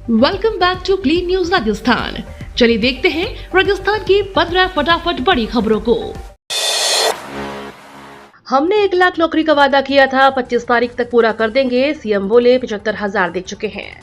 Welcome back to clean news Rajasthan. चलिए देखते हैं राजस्थान की 15 फटाफट बड़ी खबरों को। हमने 1 लाख नौकरी का वादा किया था, 25 तारीख तक पूरा कर देंगे, सीएम बोले। 75,000 दे चुके हैं।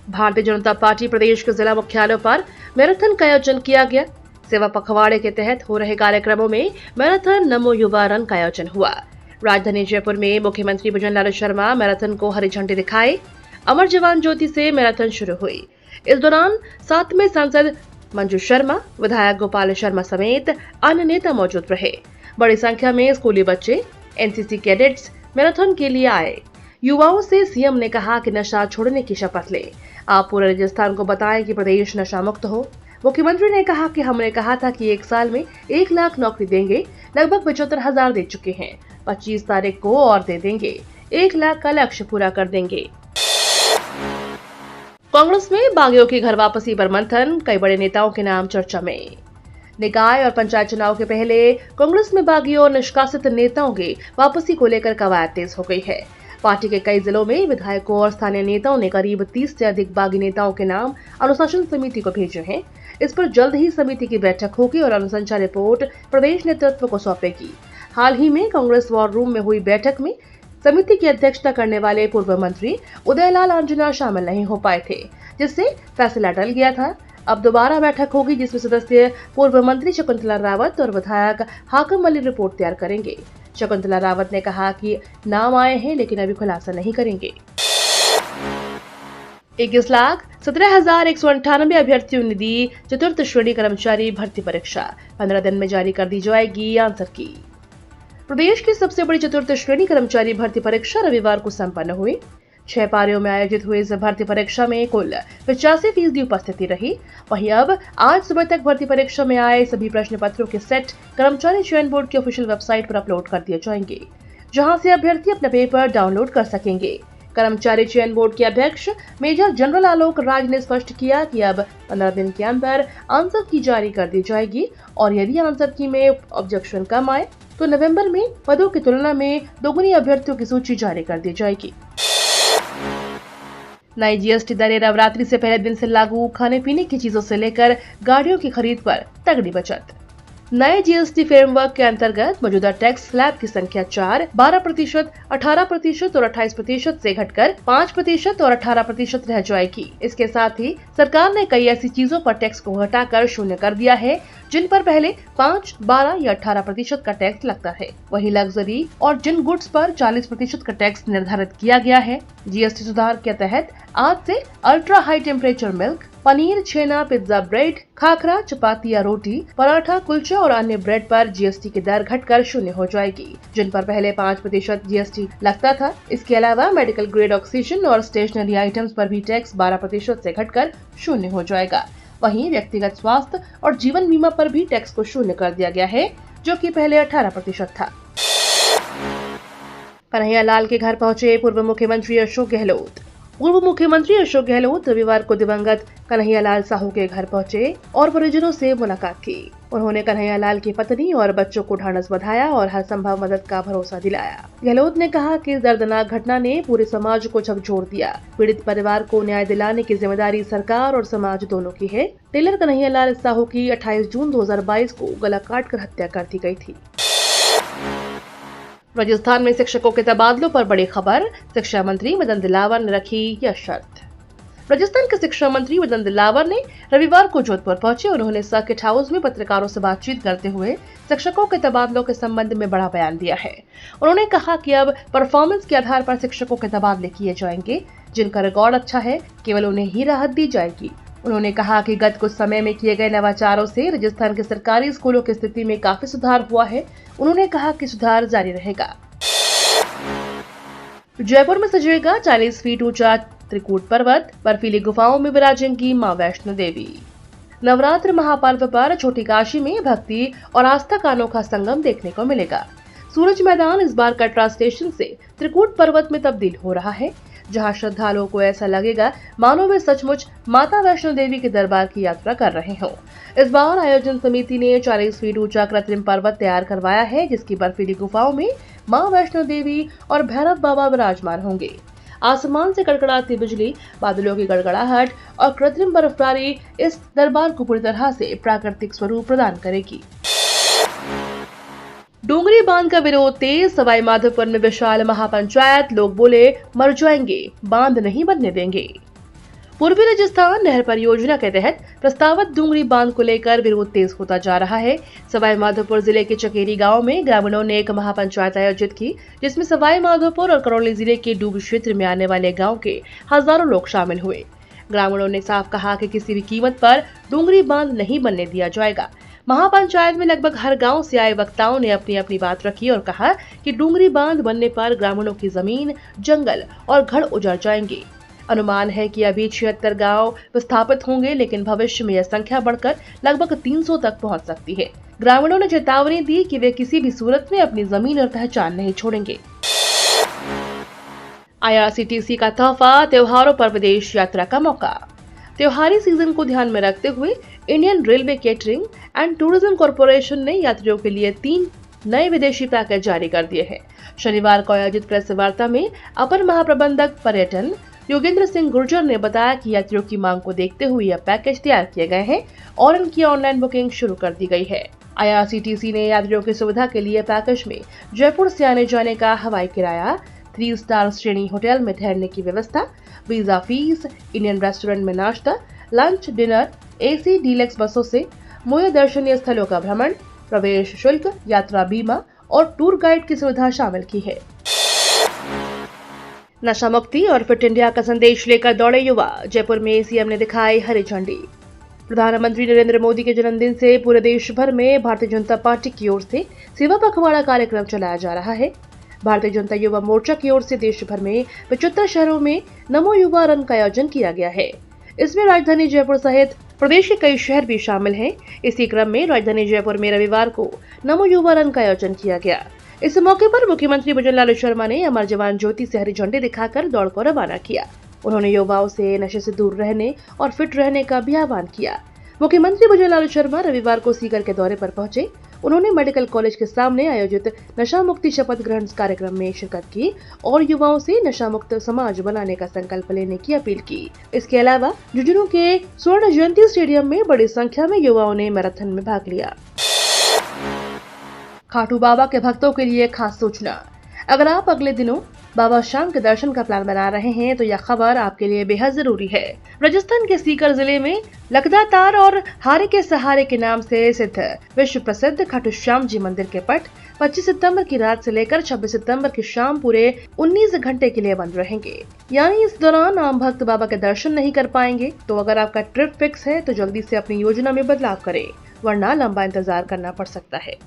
भारतीय जनता पार्टी प्रदेश के जिला मुख्यालयों पर मैराथन का आयोजन किया गया। सेवा पखवाड़े के तहत हो रहे कार्यक्रमों में मैराथन नमो युवा रन का आयोजन हुआ। राजधानी जयपुर में मुख्यमंत्री भजनलाल शर्मा मैराथन को हरी झंडी दिखाए। अमर जवान ज्योति से मैराथन शुरू हुई। इस दौरान साथ में सांसद मंजू शर्मा, विधायक गोपाल शर्मा समेत अन्य नेता मौजूद रहे। बड़ी संख्या में स्कूली बच्चे, एनसीसी कैडेट्स मैराथन के लिए आए। युवाओं से सीएम ने कहा कि नशा छोड़ने की शपथ लें। आप पूरे राजस्थान को बताएं कि प्रदेश नशा मुक्त हो। मुख्यमंत्री ने कहा कि हमने कहा था कि 1 साल में 1 लाख नौकरी देंगे, लगभग 75,000 दे चुके हैं। 25 तारीख को और दे देंगे, 1 लाख का लक्ष्य पूरा कर देंगे। कांग्रेस में बागियों की घर वापसी पर मंथन, कई बड़े नेताओं के नाम चर्चा में। निकाय और पंचायत चुनाव के पहले कांग्रेस में बागियों और निष्कासित नेताओं की वापसी को लेकर कवायद तेज हो गई है। पार्टी के कई जिलों में विधायकों और स्थानीय नेताओं ने करीब 30 से अधिक बागी नेताओं के नाम अनुशासन समिति को भेजे हैं। इस पर जल्द ही समिति की बैठक होगी और अनुशंसा रिपोर्ट प्रदेश नेतृत्व को सौंपेगी। हाल ही में कांग्रेस वॉर रूम में हुई बैठक में समिति की अध्यक्षता करने वाले पूर्व मंत्री उदयलाल आंजना शामिल नहीं हो पाए थे, जिससे फैसला टल गया था। अब दोबारा बैठक होगी, जिसमें सदस्य पूर्व मंत्री शकुंतला रावत और विधायक हाकम अली रिपोर्ट तैयार करेंगे। शकुंतला रावत ने कहा कि नाम आए हैं, लेकिन अभी खुलासा नहीं करेंगे। 21,17,198 अभ्यर्थियों ने दी चतुर्थ श्रेणी कर्मचारी भर्ती परीक्षा। 15 दिन में जारी कर दी जाएगी आंसर की। प्रदेश की सबसे बड़ी चतुर्थ श्रेणी कर्मचारी भर्ती परीक्षा रविवार को संपन्न हुई। 6 पारियों में आयोजित हुई इस भर्ती परीक्षा में कुल 85% उपस्थिति रही। वहीं अब आज सुबह तक भर्ती परीक्षा में आए सभी प्रश्न पत्रों के सेट कर्मचारी चयन बोर्ड की ऑफिशियल वेबसाइट पर अपलोड कर दिए जाएंगे, जहां से अभ्यर्थी अपना पेपर डाउनलोड कर सकेंगे। कर्मचारी चयन बोर्ड के अध्यक्ष मेजर जनरल आलोक राज ने स्पष्ट किया कि अब 15 दिन के अंदर आंसर की जारी कर दी जाएगी और यदि आंसर की में ऑब्जेक्शन कम आए तो नवंबर में पदों की तुलना में दोगुनी अभ्यर्थियों की सूची जारी कर दी जाएगी। नई जीएसटी दरें नवरात्रि से पहले दिन से लागू। खाने पीने की चीजों से लेकर गाड़ियों की खरीद पर तगड़ी बचत। नए जीएसटी फ्रेमवर्क के अंतर्गत मौजूदा टैक्स स्लैब की संख्या 4, 12%, 18% और 28% से घटकर 5% और 18% रह जाएगी। इसके साथ ही सरकार ने कई ऐसी चीजों पर टैक्स को घटाकर शून्य कर दिया है जिन पर पहले 5, 12 या 18% का टैक्स लगता है। वहीं लग्जरी और जिन गुड्स पर 40% का टैक्स निर्धारित किया गया है। जीएसटी सुधार के तहत आज से अल्ट्रा हाई टेम्परेचर मिल्क, पनीर, छेना, पिज्जा, ब्रेड, खाखरा, चपाती या रोटी, पराठा, कुलचा और अन्य ब्रेड पर जीएसटी की दर घटकर शून्य हो जाएगी, जिन पर पहले 5% जीएसटी लगता था। इसके अलावा मेडिकल ग्रेड ऑक्सीजन और स्टेशनरी आइटम्स पर भी टैक्स 12% से घटकर शून्य हो जाएगा। वहीं व्यक्तिगत स्वास्थ्य और जीवन बीमा पर भी टैक्स को शून्य कर दिया गया है, जो कि पहले 18% था। कन्हैया लाल के घर पहुंचे पूर्व मुख्यमंत्री अशोक गहलोत। पूर्व मुख्यमंत्री अशोक गहलोत रविवार को दिवंगत कन्हैया लाल साहू के घर पहुंचे और परिजनों से मुलाकात की। उन्होंने कन्हैया लाल की पत्नी और बच्चों को ढांढस बंधाया और हर संभव मदद का भरोसा दिलाया। गहलोत ने कहा कि इस दर्दनाक घटना ने पूरे समाज को झकझोर दिया। पीड़ित परिवार को न्याय दिलाने की जिम्मेदारी सरकार और समाज दोनों की है। टेलर कन्हैया लाल साहू की 28 जून 2022 को गला काटकर हत्या कर दी गई थी। राजस्थान में शिक्षकों के तबादलों पर बड़ी खबर। शिक्षा मंत्री मदन दिलावर ने रखी यह शर्त। राजस्थान के शिक्षा मंत्री मदन दिलावर ने रविवार को जोधपुर पहुंचे। उन्होंने सर्किट हाउस में पत्रकारों से बातचीत करते हुए शिक्षकों के तबादलों के संबंध में बड़ा बयान दिया है। उन्होंने कहा कि अब परफॉर्मेंस के आधार पर शिक्षकों के तबादले किए जाएंगे। जिनका रिकॉर्ड अच्छा है केवल उन्हें ही राहत दी जाएगी। उन्होंने कहा कि गत कुछ समय में किए गए नवाचारों से राजस्थान के सरकारी स्कूलों की स्थिति में काफी सुधार हुआ है। उन्होंने कहा कि सुधार जारी रहेगा। जयपुर में सजेगा 40 फीट ऊंचा त्रिकूट पर्वत। बर्फीली गुफाओं में विराजेंगी मां वैष्णो देवी। नवरात्र महापर्व पर छोटी काशी में भक्ति और आस्था का अनोखा संगम देखने को मिलेगा। सूरज मैदान इस बार कटरा स्टेशन से त्रिकूट पर्वत में तब्दील हो रहा है, जहां श्रद्धालुओं को ऐसा लगेगा मानो वे सचमुच माता वैष्णो देवी के दरबार की यात्रा कर रहे हों। इस बार आयोजन समिति ने 40 फीट ऊंचा कृत्रिम पर्वत तैयार करवाया है, जिसकी बर्फीली गुफाओं में मां वैष्णो देवी और भैरव बाबा विराजमान होंगे। आसमान से कड़कड़ाती बिजली, बादलों की गड़गड़ाहट और कृत्रिम बर्फबारी इस दरबार को पूरी तरह से प्राकृतिक स्वरूप प्रदान करेगी। डोंगरी बांध का विरोध तेज, सवाई माधोपुर में विशाल महापंचायत, लोग बोले मर जाएंगे, बांध नहीं बनने देंगे। पूर्वी राजस्थान नहर परियोजना के तहत प्रस्तावित डोंगरी बांध को लेकर विरोध तेज होता जा रहा है। सवाई माधोपुर जिले के चकेरी गांव में ग्रामीणों ने एक महापंचायत आयोजित की, जिसमें सवाई माधोपुर और करौली जिले के डूब क्षेत्र में आने वाले गांव के हजारों लोग शामिल हुए। ग्रामीणों ने साफ कहा कि किसी भी कीमत पर डोंगरी बांध नहीं बनने दिया जाएगा। महापंचायत में लगभग हर गांव से आए वक्ताओं ने अपनी अपनी बात रखी और कहा कि डोंगरी बांध बनने पर ग्रामीणों की जमीन, जंगल और घर उजड़ जाएंगे। अनुमान है कि अभी 76 गांव विस्थापित होंगे, लेकिन भविष्य में यह संख्या बढ़कर लगभग 300 तक पहुंच सकती है। ग्रामीणों ने चेतावनी दी कि वे किसी भी सूरत में अपनी जमीन और पहचान नहीं छोड़ेंगे। IRCTC का तोहफा, त्योहारों पर विदेश यात्रा का मौका। त्योहारी सीजन को ध्यान में रखते हुए Indian railway catering and tourism corporation ने यात्रियों के लिए 3 नए विदेशी पैकेज जारी कर दिए हैं। शनिवार को आयोजित प्रेस वार्ता में अपर महाप्रबंधक पर्यटन योगेंद्र सिंह गुर्जर ने बताया कि यात्रियों की मांग को देखते हुए यह पैकेज तैयार किए गए हैं और इनकी ऑनलाइन बुकिंग शुरू कर दी गई है। IRCTC ने यात्रियों की सुविधा के लिए पैकेज में जयपुर से आने जाने का हवाई किराया, 3 स्टार श्रेणी होटल में ठहरने की व्यवस्था, वीजा फीस, इंडियन रेस्टोरेंट में नाश्ता, लंच, डिनर, AC डीलक्स बसों से मुख्य दर्शनीय स्थलों का भ्रमण, प्रवेश शुल्क, यात्रा बीमा और टूर गाइड की सुविधा शामिल की है। नशा मुक्ति और फिट इंडिया का संदेश लेकर दौड़े युवा, जयपुर में सीएम ने दिखाई हरी झंडी। प्रधानमंत्री नरेंद्र मोदी के जन्मदिन से पूरे देश भर में भारतीय जनता पार्टी की ओर से सेवा पखवाड़ा कार्यक्रम चलाया जा रहा है। भारतीय जनता युवा मोर्चा की ओर से देश भर में 75 शहरों में नमो युवा रन का आयोजन किया गया है। इसमें राजधानी जयपुर सहित प्रदेश के कई शहर भी शामिल हैं। इसी क्रम में राजधानी जयपुर में रविवार को नमो युवा रन का आयोजन किया गया। इस मौके पर मुख्यमंत्री भजनलाल शर्मा ने अमर जवान ज्योति से हरी झंडी दिखाकर दौड़ को रवाना किया। उन्होंने युवाओं से नशे से दूर रहने और फिट रहने का भी आह्वान किया। मुख्यमंत्री भजनलाल शर्मा रविवार को सीकर के दौरे पर पहुंचे। उन्होंने मेडिकल कॉलेज के सामने आयोजित नशा मुक्ति शपथ ग्रहण कार्यक्रम में शिरकत की और युवाओं से नशा मुक्त समाज बनाने का संकल्प लेने की अपील की। इसके अलावा झुंझुनू के स्वर्ण जयंती स्टेडियम में बड़ी संख्या में युवाओं ने मैराथन में भाग लिया। खाटू बाबा के भक्तों के लिए खास सूचना। अगर आप अगले दिनों बाबा शाम के दर्शन का प्लान बना रहे हैं तो यह खबर आपके लिए बेहद जरूरी है। राजस्थान के सीकर जिले में लखदातार और हारे के सहारे के नाम से स्थित विश्व प्रसिद्ध खाटू श्याम जी मंदिर के पट 25 सितंबर की रात से लेकर 26 सितंबर की शाम पूरे 19 घंटे के लिए बंद रहेंगे। यानी इस दौरान आम भक्त बाबा के दर्शन नहीं कर पाएंगे। तो अगर आपका ट्रिप फिक्स है तो जल्दी से अपनी योजना में बदलाव करें, वरना लंबा इंतजार करना पड़ सकता है।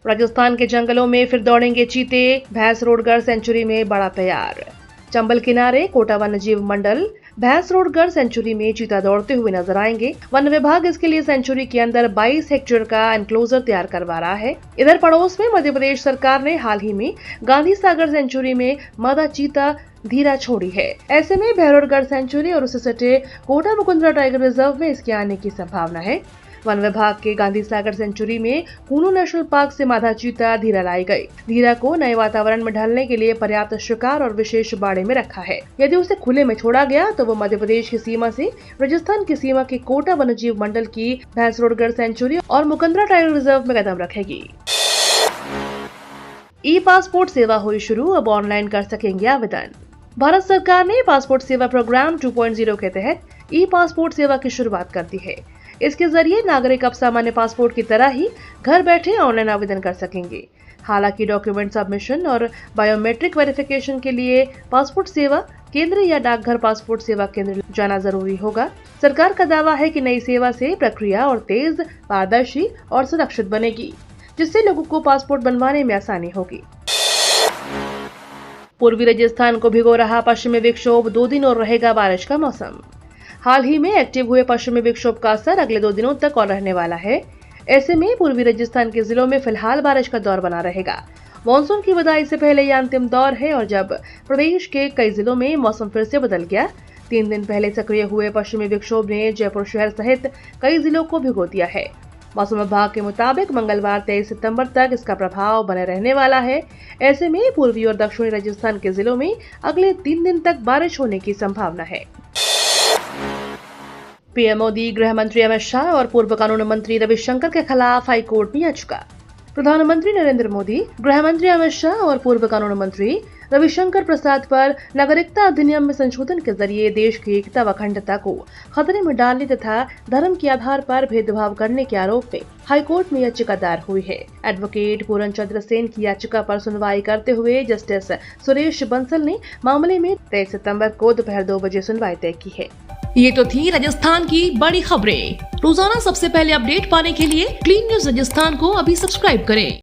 राजस्थान के जंगलों में फिर दौड़ेंगे चीते, भैंसरोडगढ़ सेंचुरी में बड़ा तैयार। चंबल किनारे कोटा वन्य जीव मंडल भैंसरोडगढ़ सेंचुरी में चीता दौड़ते हुए नजर आएंगे। वन विभाग इसके लिए सेंचुरी के अंदर 22 हेक्टेयर का एनक्लोजर तैयार करवा रहा है। इधर पड़ोस में मध्य प्रदेश सरकार ने हाल ही में गांधी सागर सेंचुरी में मादा चीता धीरा छोड़ी है। ऐसे में भैरवगढ़ सेंचुरी और उससे सटे कोटा मुकुंदरा टाइगर रिजर्व में इसके आने की संभावना है। वन विभाग के गांधी सागर सेंचुरी में कूनू नेशनल पार्क से मादा चीता धीरा लाई गई। धीरा को नए वातावरण में ढलने के लिए पर्याप्त शिकार और विशेष बाड़े में रखा है। यदि उसे खुले में छोड़ा गया तो वो मध्य प्रदेश की सीमा से राजस्थान की सीमा के कोटा वन्य जीव मंडल की भैंसरोडगढ़ सेंचुरी और मुकुंदरा टाइगर रिजर्व में कदम रखेगी। ई पासपोर्ट सेवा हुई शुरू, अब ऑनलाइन कर सकेंगे आवेदन। भारत सरकार ने पासपोर्ट सेवा प्रोग्राम 2.0 के तहत ई पासपोर्ट सेवा की शुरुआत कर दी है। इसके जरिए नागरिक अब सामान्य पासपोर्ट की तरह ही घर बैठे ऑनलाइन आवेदन कर सकेंगे। हालांकि डॉक्यूमेंट सबमिशन और बायोमेट्रिक वेरिफिकेशन के लिए पासपोर्ट सेवा केंद्र या डाकघर पासपोर्ट सेवा केंद्र जाना जरूरी होगा। सरकार का दावा है कि नई सेवा से प्रक्रिया और तेज, पारदर्शी और सुरक्षित बनेगी, जिससे लोगों को पासपोर्ट बनवाने में आसानी होगी। पूर्वी राजस्थान को भिगो रहा पश्चिमी विक्षोभ, 2 दिन और रहेगा बारिश का मौसम। हाल ही में एक्टिव हुए पश्चिमी विक्षोभ का असर अगले 2 दिनों तक और रहने वाला है। ऐसे में पूर्वी राजस्थान के जिलों में फिलहाल बारिश का दौर बना रहेगा। मानसून की विदाई से पहले यह अंतिम दौर है और जब प्रदेश के कई जिलों में मौसम फिर से बदल गया। 3 दिन पहले सक्रिय हुए पश्चिमी विक्षोभ ने जयपुर शहर सहित कई जिलों को भिगो दिया है। मौसम विभाग के मुताबिक मंगलवार 23 सितंबर तक इसका प्रभाव बने रहने वाला है। ऐसे में पूर्वी और दक्षिणी राजस्थान के जिलों में अगले 3 दिन तक बारिश होने की संभावना है। पीएम मोदी, गृह मंत्री अमित शाह और पूर्व कानून मंत्री रविशंकर के खिलाफ हाईकोर्ट में याचिका। प्रधानमंत्री नरेंद्र मोदी, गृह मंत्री अमित शाह और पूर्व कानून मंत्री रविशंकर प्रसाद पर नागरिकता अधिनियम में संशोधन के जरिए देश की एकता व अखंडता को खतरे में डालने तथा धर्म के आधार पर भेदभाव करने के आरोप में हाईकोर्ट में याचिका दायर हुई है। एडवोकेट पूरन चंद्र सेन की याचिका पर सुनवाई करते हुए जस्टिस सुरेश बंसल ने मामले में 23 सितंबर को दोपहर 2 बजे सुनवाई तय की है। ये तो थी राजस्थान की बड़ी खबरें। रोजाना सबसे पहले अपडेट पाने के लिए क्लीन न्यूज राजस्थान को अभी सब्सक्राइब करें।